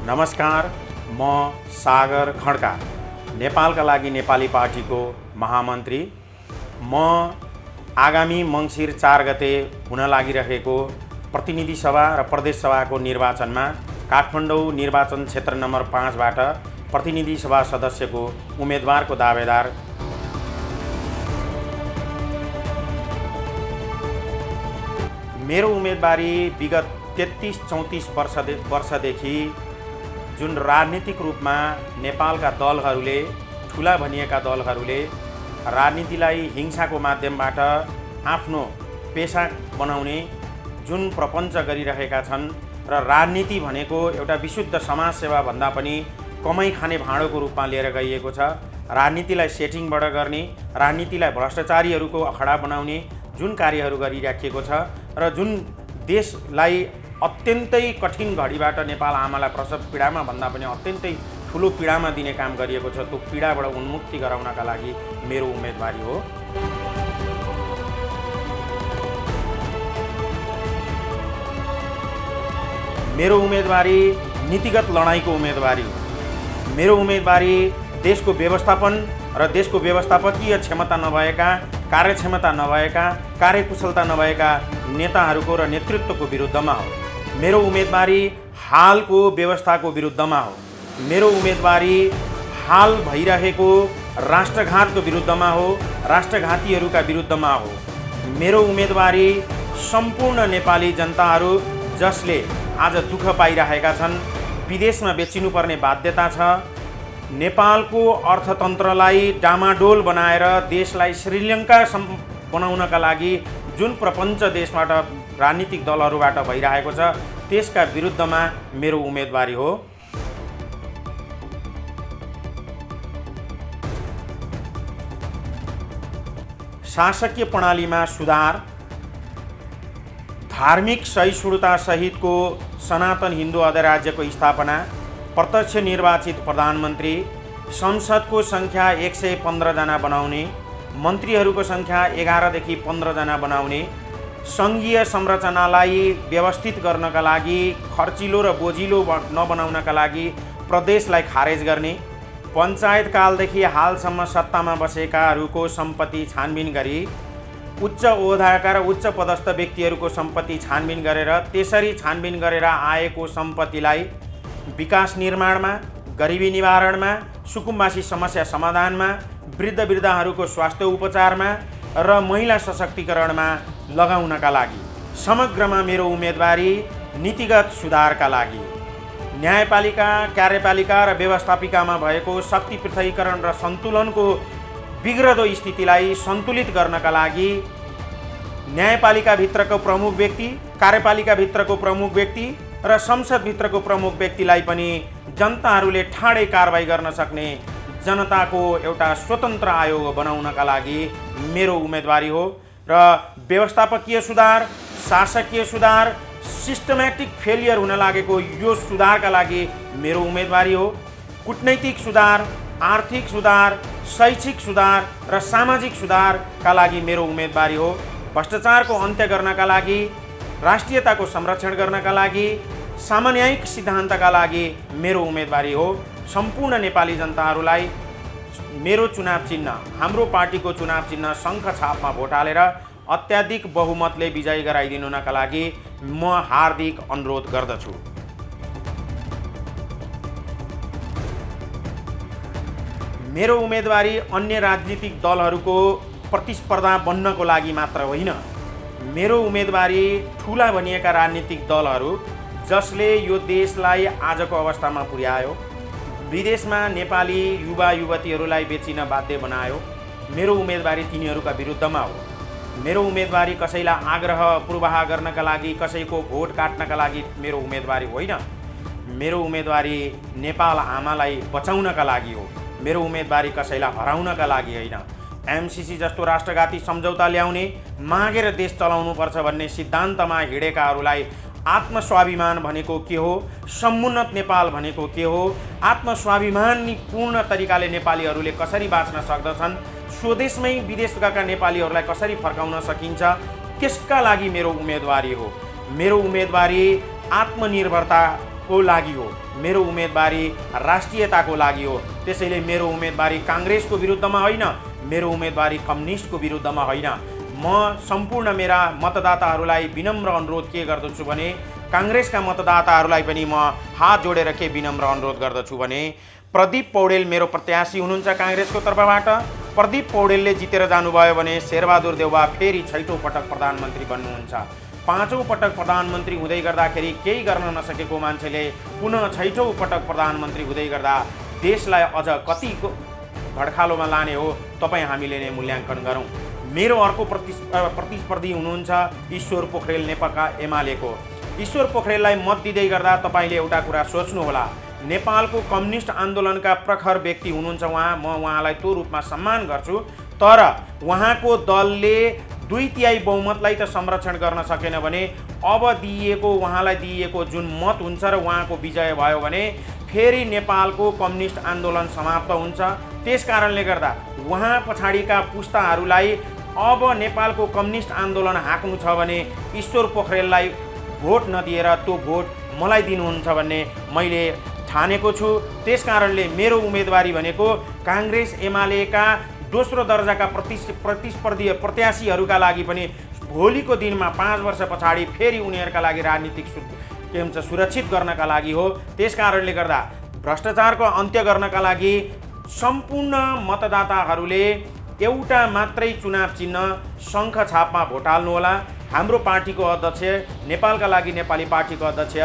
नमस्कार, म सागर खड्का, नेपालका लागि नेपाली पार्टीको महामन्त्री। म आगामी मङ्सिर 4 गते हुन लागिरहेको प्रतिनिधि सभा र प्रदेश सभाको निर्वाचनमा काठमाडौँ निर्वाचन क्षेत्र नम्बर 5 बाट प्रतिनिधि सभा सदस्यको उम्मेदवारको दावेदार। मेरो उम्मेदवारी विगत 33-34 वर्षदेखि जुन राजनीतिक रूपमा नेपालका दलहरूले, ठुला भनिएका दलहरूले राजनीतिलाई हिंसाको माध्यमबाट आफ्नो पेशा बनाउने जुन प्रपञ्च गरिरहेका छन् र राजनीति भनेको एउटा विशुद्ध समाजसेवा भन्दा पनि कमाइ खाने भाँडोको रूपमा लिएर गइएको छ। राजनीतिलाई सेटिङबाट गर्ने, राजनीतिलाई भ्रष्टाचारीहरूको अखडा बनाउने जुन कार्यहरू गरिराखिएको छ र जुन देशलाई अत्यन्तै कठिन घडीबाट नेपाल आमालाई प्रसव पीडामा भन्दा पनि अत्यन्तै ठुलो पीडामा दिने काम गरिएको छ, त्यो पीडाबाट उन्मुक्ति गराउनका लागि मेरो उम्मेदवारी हो। मेरो उम्मेदवारी नीतिगत लडाइँको उम्मेदवारी हो। मेरो उम्मेदवारी देशको व्यवस्थापन र देशको व्यवस्थापकीय क्षमता नभएका, कार्यक्षमता नभएका, कार्यकुशलता नभएका नेताहरूको र नेतृत्वको विरुद्धमा हो। मेरो उम्मेदवारी हालको व्यवस्थाको विरुद्धमा हो। मेरो उम्मेदवारी हाल भइरहेको राष्ट्रघातको विरुद्धमा हो, राष्ट्रघातीहरूका विरुद्धमा हो। मेरो उम्मेदवारी सम्पूर्ण नेपाली जनताहरू जसले आज दुःख पाइरहेका छन्, विदेशमा बेचिनुपर्ने बाध्यता छ, नेपालको अर्थतन्त्रलाई डामाडोल बनाएर देशलाई श्रीलङ्का बनाउनका लागि जुन प्रपञ्च देशबाट राजनीतिक दलहरूबाट भइरहेको छ, त्यसका विरुद्धमा मेरो उम्मेदवारी हो। शासकीय प्रणालीमा सुधार, धार्मिक सहिष्णुता सहितको सनातन हिन्दू अधिराज्यको स्थापना, प्रत्यक्ष निर्वाचित प्रधानमन्त्री, संसदको सङ्ख्या 115 जना बनाउने, मन्त्रीहरूको सङ्ख्या 11 देखि 15 जना बनाउने, सङ्घीय संरचनालाई व्यवस्थित गर्नका लागि, खर्चिलो र बोझिलो नबनाउनका लागि प्रदेशलाई खारेज गर्ने, पञ्चायत कालदेखि हालसम्म सत्तामा बसेकाहरूको सम्पत्ति छानबिन गरी उच्च ओहदाका र उच्च पदस्थ व्यक्तिहरूको सम्पत्ति छानबिन गरेर त्यसरी छानबिन गरेर आएको सम्पत्तिलाई विकास निर्माणमा, गरिबी निवारणमा, सुकुम्बासी समस्या समाधानमा, वृद्धहरूको स्वास्थ्य उपचारमा र महिला सशक्तिकरणमा लगाउनका लागि। समग्रमा मेरो उम्मेदवारी नीतिगत सुधारका लागि, न्यायपालिका, कार्यपालिका र व्यवस्थापिकामा भएको शक्ति पृथकीकरण र सन्तुलनको बिग्रदो स्थितिलाई सन्तुलित गर्नका लागि न्यायपालिकाभित्रको प्रमुख व्यक्ति, कार्यपालिकाभित्रको प्रमुख व्यक्ति र संसदभित्रको प्रमुख व्यक्तिलाई पनि जनताहरूले ठाडै कारबाही गर्न सक्ने जनताको एउटा स्वतन्त्र आयोग बनाउनका लागि मेरो उम्मेदवारी हो। र व्यवस्थापकीय सुधार, शासकीय सुधार, सिस्टमेटिक फेलियर हुन लागेको यो सुधारका लागि मेरो उम्मेदवारी हो। कूटनैतिक सुधार, आर्थिक सुधार, शैक्षिक सुधार र सामाजिक सुधारका लागि मेरो उम्मेदवारी हो। भ्रष्टाचारको अन्त्य गर्नका लागि, राष्ट्रियताको संरक्षण गर्नका लागि, सामान्यिक सिद्धान्तका लागि मेरो उम्मेदवारी हो। सम्पूर्ण नेपाली जनताहरूलाई मेरो चुनाव चिन्ह, हाम्रो पार्टीको चुनाव चिन्ह शङ्ख छापमा भोट हालेर अत्याधिक बहुमतले विजयी गराइदिनुका लागि म हार्दिक अनुरोध गर्दछु। मेरो उम्मेदवारी अन्य राजनीतिक दलहरूको प्रतिस्पर्धा बन्नको लागि मात्र होइन। मेरो उम्मेदवारी ठुला भनिएका राजनीतिक दलहरू जसले यो देशलाई आजको अवस्थामा पुर्यायो, विदेशमा नेपाली युवा युवतीहरूलाई बेचिन बाध्य बनायो, मेरो उम्मेदवारी तिनीहरूका विरुद्धमा हो। मेरो उम्मेदवारी कसैलाई आग्रह पूर्वाह गर्नका लागि, कसैको भोट काट्नका लागि मेरो उम्मेदवारी होइन। मेरो उम्मेदवारी नेपाल आमालाई बचाउनका लागि हो। मेरो उम्मेदवारी कसैलाई हराउनका लागि होइन। एमसीसी जस्तो राष्ट्रघाती सम्झौता ल्याउने, मागेर देश चलाउनुपर्छ भन्ने सिद्धान्तमा हिँडेकाहरूलाई आत्मस्वाभिमान भनेको के हो, समुन्नत नेपाल भनेको के हो, आत्मस्वाभिमानी पूर्ण तरिकाले नेपालीहरूले कसरी बाँच्न सक्दछन्, स्वदेशमै विदेश गएका नेपालीहरूलाई कसरी फर्काउन सकिन्छ, त्यसका लागि मेरो उम्मेदवारी हो। मेरो उम्मेदवारी आत्मनिर्भरताको लागि हो। मेरो उम्मेदवारी राष्ट्रियताको लागि हो। त्यसैले मेरो उम्मेदवारी काङ्ग्रेसको विरुद्धमा होइन, मेरो उम्मेदवारी कम्युनिस्टको विरुद्धमा होइन। म सम्पूर्ण मेरा मतदाताहरूलाई विनम्र अनुरोध के गर्दछु भने, काङ्ग्रेसका मतदाताहरूलाई पनि म हात जोडेर के विनम्र अनुरोध गर्दछु भने, प्रदीप पौडेल मेरो प्रत्याशी हुनुहुन्छ काङ्ग्रेसको तर्फबाट। प्रदीप पौडेलले जितेर जानुभयो भने शेरबहादुर देउवा फेरि 6औं पटक प्रधानमन्त्री बन्नुहुन्छ। 5औं पटक प्रधानमन्त्री हुँदै गर्दाखेरि केही गर्न नसकेको मान्छेले पुनः 6औं पटक प्रधानमन्त्री हुँदै गर्दा देशलाई अझ कति भड्खालोमा लाने हो, तपाईँ हामीले नै मूल्याङ्कन गरौँ। मेरो अर्को प्रतिस्पर्धी हुनुहुन्छ ईश्वर पोखरेल नेकपा एमालेको। ईश्वर पोखरेललाई मत दिँदै गर्दा तपाईँले एउटा कुरा सोच्नुहोला, नेपालको कम्युनिस्ट आन्दोलनका प्रखर व्यक्ति हुनुहुन्छ उहाँ। म उहाँलाई त्यो रूपमा सम्मान गर्छु, तर उहाँको दलले 2/3 बहुमतलाई त संरक्षण गर्न सकेन भने अब उहाँलाई दिइएको जुन मत हुन्छ र उहाँको विजय भयो भने फेरि नेपालको कम्युनिस्ट आन्दोलन समाप्त हुन्छ। त्यस कारणले गर्दा उहाँ पछाडिका पुस्ताहरूलाई अब नेपालको कम्युनिस्ट आन्दोलन हाँक्नु छ भने ईश्वर पोखरेललाई भोट नदिएर त्यो भोट मलाई दिनुहुन्छ भन्ने मैले ठानेको छु। त्यस कारणले मेरो उम्मेदवारी भनेको काङ्ग्रेस एमालेका दोस्रो दर्जाका प्रतिस्पर्धी प्रत्याशीहरूका लागि पनि भोलिको दिनमा 5 वर्ष पछाडि फेरि उनीहरूका लागि राजनीतिक सुरक्षित गर्नका लागि हो। त्यस कारणले गर्दा भ्रष्टाचारको अन्त्य गर्नका लागि सम्पूर्ण मतदाताहरूले एउटा मात्रै चुनाव चिन्ह शङ्ख छापमा भोट हाल्नुहोला। हाम्रो पार्टीको अध्यक्ष, नेपालका लागि नेपाली पार्टीको अध्यक्ष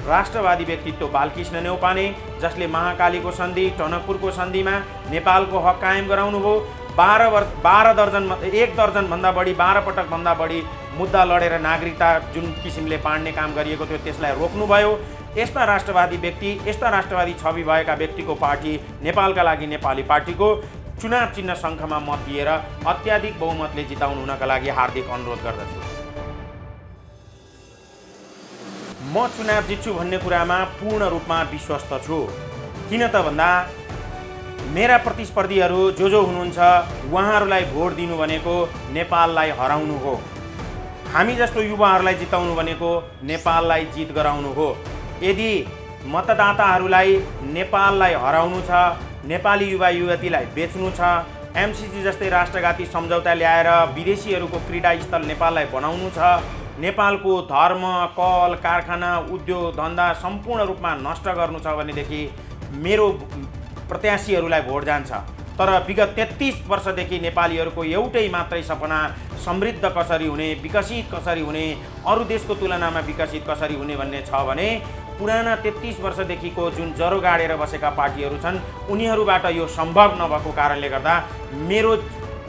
राष्ट्रवादी व्यक्तित्व बालकृष्ण न्यौपाने, जसले महाकालीको सन्धि, टनकपुरको सन्धिमा नेपालको हक कायम गराउनुभयो। 1 दर्जनभन्दा बढी 12 पटकभन्दा बढी मुद्दा लडेर नागरिकता जुन किसिमले बाँड्ने काम गरिएको थियो त्यसलाई रोक्नुभयो। यस्ता राष्ट्रवादी व्यक्ति, यस्ता राष्ट्रवादी छवि भएका व्यक्तिको पार्टी नेपालका लागि नेपाली पार्टीको चुनाव चिन्ह शङ्खमा मत दिएर अत्याधिक बहुमतले जिताउनु हुनका लागि हार्दिक अनुरोध गर्दछु। म चुनाव जित्छु भन्ने कुरामा पूर्ण रूपमा विश्वस्त छु। किन त भन्दा मेरा प्रतिस्पर्धीहरू जो हुनुहुन्छ उहाँहरूलाई भोट दिनु भनेको नेपाललाई हराउनु हो। हामी जस्तो युवाहरूलाई जिताउनु भनेको नेपाललाई जित गराउनु हो। यदि मतदाताहरूलाई नेपाललाई हराउनु छ, नेपाली युवा युवतीलाई बेच्नु छ, एमसिसी जस्तै राष्ट्रघाती सम्झौता ल्याएर विदेशीहरूको क्रीडा स्थल नेपाललाई बनाउनु छ, नेपालको धर्म, कल कारखाना, उद्योग धन्दा सम्पूर्ण रूपमा नष्ट गर्नु छ भनेदेखि मेरो प्रत्याशीहरूलाई भोट जान्छ। तर विगत 33 वर्षदेखि नेपालीहरूको एउटै मात्रै सपना समृद्ध कसरी हुने, विकसित कसरी हुने, अरू देशको तुलनामा विकसित कसरी हुने भन्ने छ भने पुराना 33 वर्षदेखिको जुन जरो गाडेर बसेका पार्टीहरू छन् उनीहरूबाट यो सम्भव नभएको कारणले गर्दा मेरो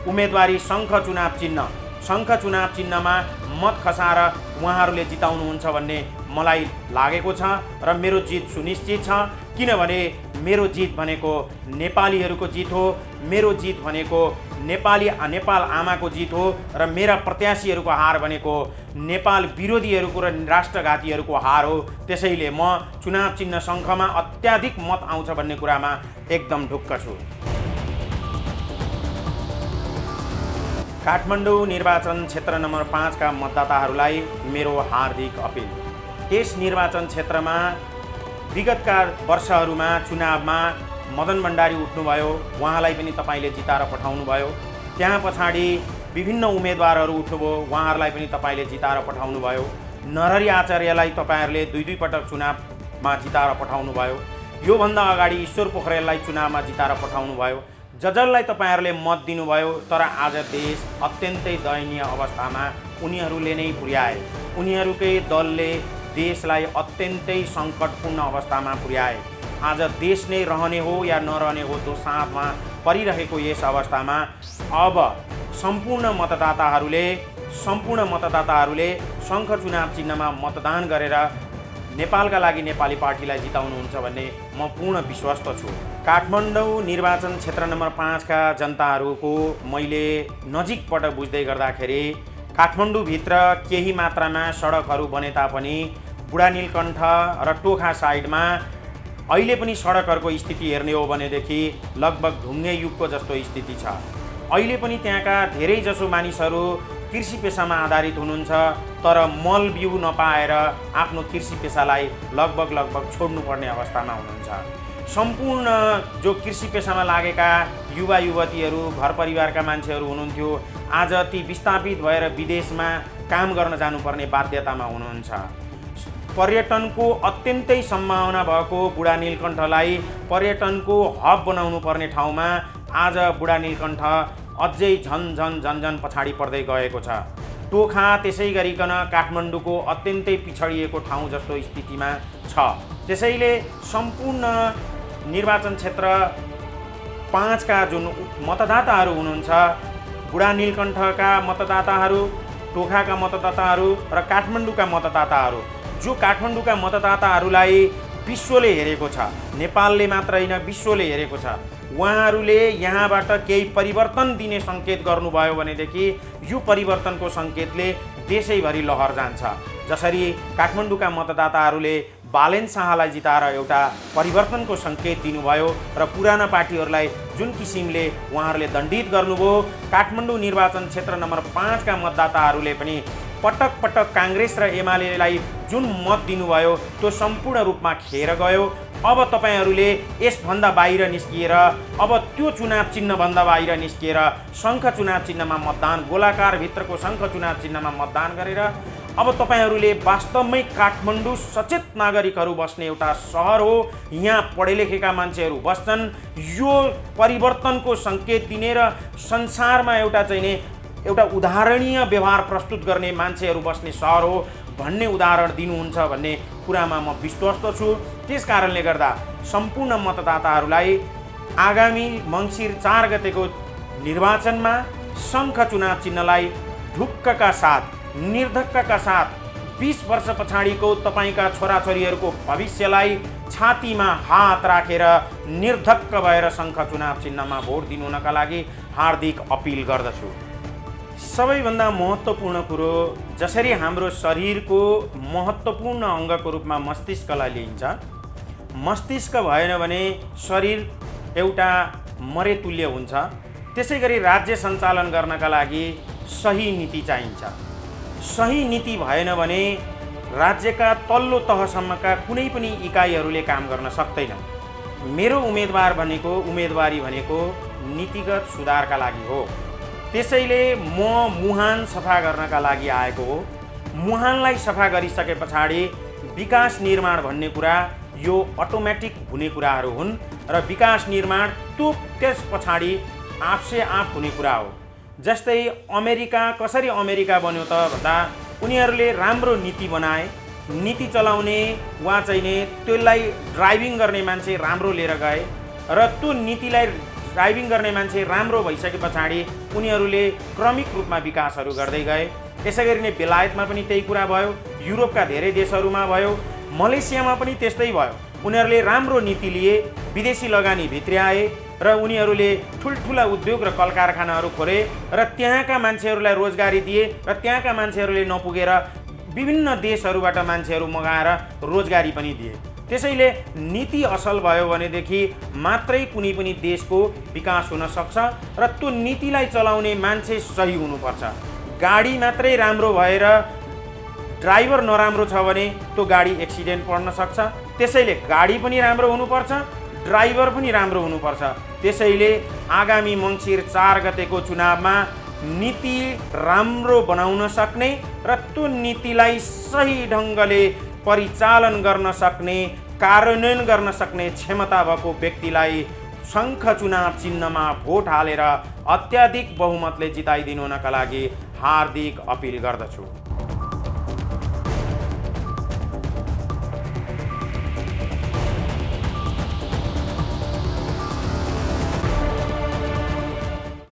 उम्मेदवारी शङ्ख चुनाव चिन्हमा मत खसाएर उहाँहरूले जिताउनुहुन्छ भन्ने मलाई लागेको छ र मेरो जित सुनिश्चित छ। किनभने मेरो जित भनेको नेपालीहरूको जित हो, मेरो जित भनेको नेपाल आमाको जित हो र मेरा प्रत्याशीहरूको हार भनेको नेपाल विरोधीहरूको र राष्ट्रघातीहरूको हार हो। त्यसैले म चुनाव चिन्ह शङ्खमा अत्याधिक मत आउँछ भन्ने कुरामा एकदम ढुक्क छु। काठमाडौँ निर्वाचन क्षेत्र नम्बर 5 का मतदाताहरूलाई मेरो हार्दिक अपिल। यस निर्वाचन क्षेत्रमा विगतका वर्षहरूमा चुनावमा मदन भण्डारी उठ्नुभयो, उहाँलाई पनि तपाईँले जिताएर पठाउनुभयो। त्यहाँ पछाडि विभिन्न उम्मेदवारहरू उठ्नुभयो, उहाँहरूलाई पनि तपाईँले जिताएर पठाउनुभयो। नरहरि आचार्यलाई तपाईँहरूले 2 पटक चुनावमा जिताएर पठाउनुभयो। योभन्दा अगाडि ईश्वर पोखरेललाई चुनावमा जिताएर पठाउनुभयो। जसलाई तपाईँहरूले मत दिनुभयो, तर आज देश अत्यन्तै दयनीय अवस्थामा उनीहरूले नै पुर्याए। उनीहरूकै दलले देशलाई अत्यन्तै सङ्कटपूर्ण अवस्थामा पुर्याए। आज देश नै रहने हो या नरहने हो त्यो साँधमा परिरहेको यस अवस्थामा अब सम्पूर्ण मतदाताहरूले शङ्ख चुनाव चिन्हमा मतदान गरेर नेपालका लागि नेपाली पार्टीलाई जिताउनुहुन्छ भन्ने म पूर्ण विश्वस्त छु। काठमाडौँ निर्वाचन क्षेत्र नम्बर 5 का जनताहरूको मैले नजिकबाट बुझ्दै गर्दाखेरि काठमाडौँभित्र केही मात्रामा सडकहरू बने तापनि बुढा नीलकण्ठ र टोखा साइडमा अहिले पनि सडकहरूको स्थिति हेर्ने हो भनेदेखि लगभग ढुङ्गे युगको जस्तो स्थिति छ। अहिले पनि त्यहाँका धेरैजसो मानिसहरू कृषि पेसामा आधारित हुनुहुन्छ, तर मल बिउ नपाएर आफ्नो कृषि पेसालाई लगभग छोड्नुपर्ने अवस्थामा हुनुहुन्छ। सम्पूर्ण जो कृषि पेसामा लागेका युवा युवतीहरू, घर परिवारका मान्छेहरू हुनुहुन्थ्यो, आज ती विस्थापित भएर विदेशमा काम गर्न जानुपर्ने बाध्यतामा हुनुहुन्छ। पर्यटनको अत्यन्तै सम्भावना भएको बुढा नीलकण्ठलाई पर्यटनको हब बनाउनु पर्ने ठाउँमा आज बुढा नीलकण्ठ अझै झन पछाडि पर्दै गएको छ। टोखा त्यसै गरिकन काठमाडौँको अत्यन्तै पिछडिएको ठाउँ जस्तो स्थितिमा छ। त्यसैले सम्पूर्ण निर्वाचन क्षेत्र 5 का जुन मतदाताहरू हुनुहुन्छ, बुढा नीलकण्ठका मतदाताहरू, टोखाका मतदाताहरू र काठमाडौँका मतदाताहरू, जो काठमाडौँका मतदाताहरूलाई विश्वले हेरेको छ, नेपालले मात्र होइन विश्वले हेरेको छ, उहाँहरूले यहाँबाट केही परिवर्तन दिने सङ्केत गर्नुभयो भनेदेखि यो परिवर्तनको सङ्केतले देशैभरि लहर जान्छ। जसरी काठमाडौँका मतदाताहरूले बालेन शाहलाई जिताएर एउटा परिवर्तनको सङ्केत दिनुभयो र पुराना पार्टीहरूलाई जुन किसिमले उहाँहरूले दण्डित गर्नुभयो, काठमाडौँ निर्वाचन क्षेत्र नम्बर 5 का मतदाताहरूले पनि पटक पटक काङ्ग्रेस र एमालेलाई जुन मत दिनुभयो त्यो सम्पूर्ण रूपमा खेर गयो। अब तपाईहरूले यसभन्दा बाहिर निस्किएर, अब त्यो चुनाव चिन्हभन्दा बाहिर निस्किएर शङ्ख चुनाव चिन्हमा मतदान, गोलाकार भित्रको शङ्ख चुनाव चिन्हमा मतदान गरेर अब तपाईहरूले वास्तवमै काठमाडौँ सचेत नागरिकहरू बस्ने एउटा सहर हो, यहाँ पढे लेखेका मान्छेहरू बस्छन्, यो परिवर्तनको सङ्केत दिने र संसारमा एउटा उदाहरणीय व्यवहार प्रस्तुत गर्ने मान्छेहरू बस्ने सहर हो भन्ने उदाहरण दिनुहुन्छ भन्ने कुरामा म विश्वस्त छु। त्यस कारणले गर्दा सम्पूर्ण मतदाताहरूलाई आगामी मङ्सिर 4 गतेको निर्वाचनमा शङ्ख चुनाव चिन्हलाई ढुक्कका साथ, निर्धक्कका साथ 20 वर्ष पछाडिको तपाईँका छोराछोरीहरूको भविष्यलाई छातीमा हात राखेर निर्धक्क भएर शङ्ख चुनाव चिन्हमा भोट दिनुका लागि हार्दिक अपिल गर्दछु। सबैभन्दा महत्त्वपूर्ण कुरो, जसरी हाम्रो शरीरको महत्त्वपूर्ण अङ्गको रूपमा मस्तिष्कलाई लिइन्छ, मस्तिष्क भएन भने शरीर एउटा मरेतुल्य हुन्छ। त्यसै गरी राज्य सञ्चालन गर्नका लागि सही नीति चाहिन्छ। सही नीति भएन भने राज्यका तल्लो तहसम्मका कुनै पनि इकाइहरूले काम गर्न सक्दैनन्। मेरो उम्मेदवारी भनेको नीतिगत सुधारका लागि हो। त्यसैले म मुहान सफा गर्नका लागि आएको हो। मुहानलाई सफा गरिसके पछाडि विकास निर्माण भन्ने कुरा यो अटोमेटिक हुने कुराहरू हुन् र विकास निर्माण त्यस पछाडि आफसे आफ हुने कुरा हो। जस्तै अमेरिका कसरी अमेरिका बन्यो त भन्दा उनीहरूले राम्रो नीति बनाए, नीति चलाउने वा त्यसलाई ड्राइभिङ गर्ने मान्छे राम्रो लिएर गए र त्यो नीतिलाई ड्राइभिङ गर्ने मान्छे राम्रो भइसके पछाडि उनीहरूले क्रमिक रूपमा विकासहरू गर्दै गए। यसै गरी नै बेलायतमा पनि त्यही कुरा भयो, युरोपका धेरै देशहरूमा भयो, मलेसियामा पनि त्यस्तै भयो। उनीहरूले राम्रो नीति लिए, विदेशी लगानी भित्र्याए र उनीहरूले ठुल्ठुला उद्योग र कल कारखानाहरू खोले र त्यहाँका मान्छेहरूलाई रोजगारी दिए र त्यहाँका मान्छेहरूले नपुगेर विभिन्न देशहरूबाट मान्छेहरू मगाएर रोजगारी पनि दिए। त्यसैले नीति असल भयो भनेदेखि मात्रै कुनै पनि देशको विकास हुन सक्छ र त्यो नीतिलाई चलाउने मान्छे सही हुनुपर्छ। गाडी मात्रै राम्रो भएर ड्राइभर नराम्रो छ भने त्यो गाडी एक्सिडेन्ट पर्न सक्छ। त्यसैले गाडी पनि राम्रो हुनुपर्छ, ड्राइभर पनि राम्रो हुनुपर्छ। त्यसैले आगामी मङ्सिर 4 गतेको चुनावमा नीति राम्रो बनाउन सक्ने र त्यो नीतिलाई सही ढङ्गले परिचालन गर्न सक्ने, कार्यान्वयन गर्न सक्ने क्षमता भएको व्यक्तिलाई शङ्ख चुनाव चिन्हमा भोट हालेर अत्याधिक बहुमतले जिताइदिनुका लागि हार्दिक अपिल गर्दछु।